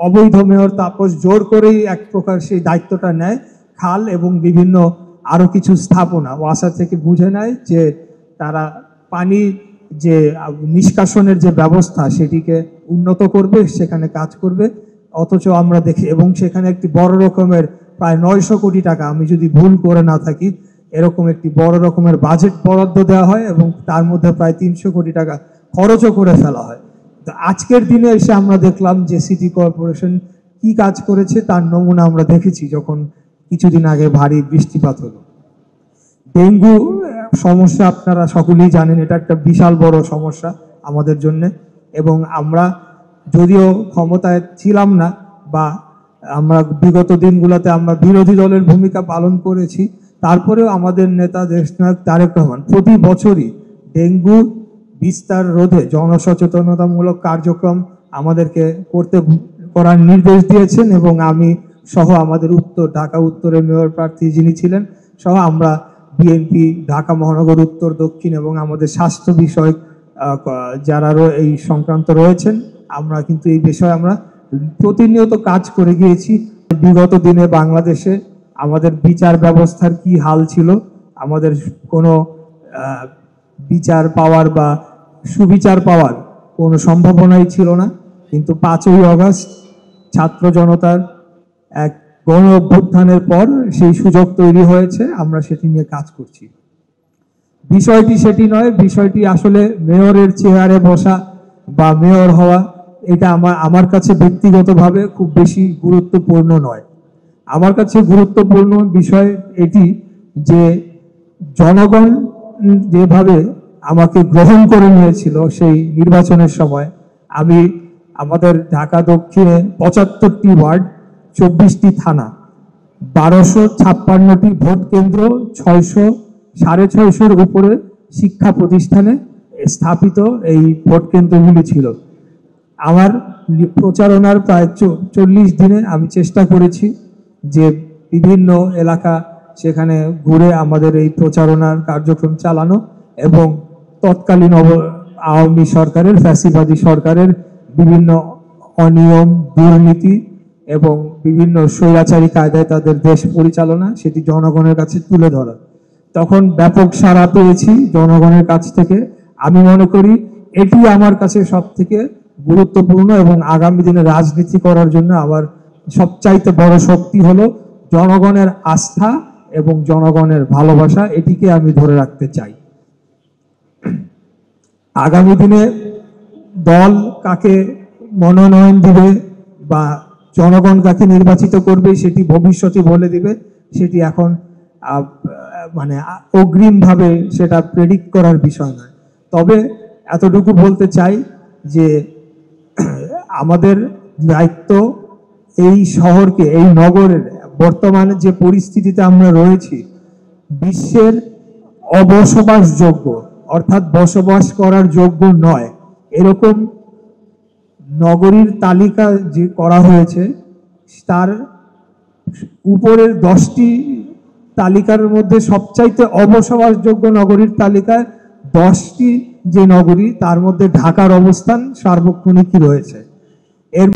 অবৈধ মেয়র তাপস জোর করেই এক প্রকার সেই দায়িত্বটা নেয়। খাল এবং বিভিন্ন আরো কিছু স্থাপনা ওয়াসা থেকে বুঝে নেয় যে তারা পানি যে নিষ্কাশনের যে ব্যবস্থা সেটিকে উন্নত করবে, সেখানে কাজ করবে। অথচ আমরা দেখি এবং সেখানে একটি বড় রকমের প্রায় 900 কোটি টাকা, আমি যদি ভুল করে না থাকি, এরকম একটি বড় রকমের বাজেট বরাদ্দ দেওয়া হয় এবং তার মধ্যে প্রায় 300 কোটি টাকা খরচও করে ফেলা হয়। তো আজকের দিনে এসে আমরা দেখলাম যে সিটি কর্পোরেশন কি কাজ করেছে তার নমুনা আমরা দেখেছি যখন কিছুদিন আগে ভারী বৃষ্টিপাত হলো। ডেঙ্গু সমস্যা আপনারা সকলেই জানেন, এটা একটা বিশাল বড় সমস্যা আমাদের জন্য। এবং আমরা যদিও ক্ষমতায় ছিলাম না বা আমরা বিগত দিনগুলোতে আমরা বিরোধী দলের ভূমিকা পালন করেছি, তারপরেও আমাদের নেতা দেশনায়ক তারেক রহমান প্রতি বছরই ডেঙ্গু বিস্তার রোধে জনসচেতনতামূলক কার্যক্রম আমাদেরকে করার নির্দেশ দিয়েছেন। এবং আমি সহ আমাদের ঢাকা উত্তরের মেয়র প্রার্থী যিনি ছিলেন সহ আমরা বিএনপি ঢাকা মহানগর উত্তর দক্ষিণ এবং আমাদের স্বাস্থ্য বিষয়ক যারা এই সংক্রান্ত রয়েছেন, আমরা কিন্তু এই বিষয়ে আমরা প্রতিনিয়ত কাজ করে গিয়েছি। বিগত দিনে বাংলাদেশে আমাদের বিচার ব্যবস্থার কি হাল ছিল, আমাদের কোনো বিচার পাওয়ার বা সুবিচার পাওয়ার কোনো সম্ভাবনাই ছিল না। কিন্তু 5ই আগস্ট ছাত্র জনতার এক গণ অভ্যুত্থানের পর সেই সুযোগ তৈরি হয়েছে, আমরা সেটি নিয়ে কাজ করছি। বিষয়টি সেটি নয়, বিষয়টি আসলে মেয়রের চেয়ারে বসা বা মেয়র হওয়া এটা আমার কাছে ব্যক্তিগতভাবে খুব বেশি গুরুত্বপূর্ণ নয়। আমার কাছে গুরুত্বপূর্ণ বিষয় এটি যে জনগণ যেভাবে আমাকে গ্রহণ করে নিয়েছিল সেই নির্বাচনের সময়। আমি আমাদের ঢাকা দক্ষিণে 75টি ওয়ার্ড, 24টি থানা, 1256টি ভোট কেন্দ্র, 600-650-এর উপরে শিক্ষা প্রতিষ্ঠানে স্থাপিত এই ভোট কেন্দ্রগুলি ছিল। আমার প্রচারণার প্রায় 40 দিনে আমি চেষ্টা করেছি যে বিভিন্ন এলাকা সেখানে ঘুরে আমাদের এই প্রচারণার কার্যক্রম চালানো এবং তৎকালীন আওয়ামী সরকারের, ফ্যাসিবাদী সরকারের বিভিন্ন অনিয়ম, দুর্নীতি এবং বিভিন্ন স্বৈরাচারী কায়দায় তাদের দেশ পরিচালনা সেটি জনগণের কাছে তুলে ধরা। তখন ব্যাপক সাড়া পেয়েছি জনগণের কাছ থেকে। আমি মনে করি এটি আমার কাছে সব থেকে গুরুত্বপূর্ণ এবং আগামী দিনে রাজনীতি করার জন্য আমার সবচাইতে বড় শক্তি হলো জনগণের আস্থা এবং জনগণের ভালোবাসা। এটিকে আমি ধরে রাখতে চাই। আগামী দিনে দল কাকে মনোনয়ন দিবে বা জনগণ কাকে নির্বাচিত করবে সেটি ভবিষ্যতে বলে দিবে, সেটি এখন মানে অগ্রিমভাবে সেটা প্রেডিক্ট করার বিষয় নয়। তবে এতটুকু বলতে চাই যে আমাদের দায়িত্ব এই শহরকে, এই নগরের বর্তমানে যে পরিস্থিতিতে আমরা রয়েছি, বিশ্বের অবসবাসযোগ্য অর্থাৎ বসবাস করার যোগ্য নয় এরকম নগরীর তালিকা যে করা হয়েছে, তার উপরের 10টি তালিকার মধ্যে সবচাইতে অবসবাসযোগ্য নগরীর তালিকায় 10টি যে নগরী, তার মধ্যে ঢাকার অবস্থান সার্বক্ষণিকই রয়েছে। এর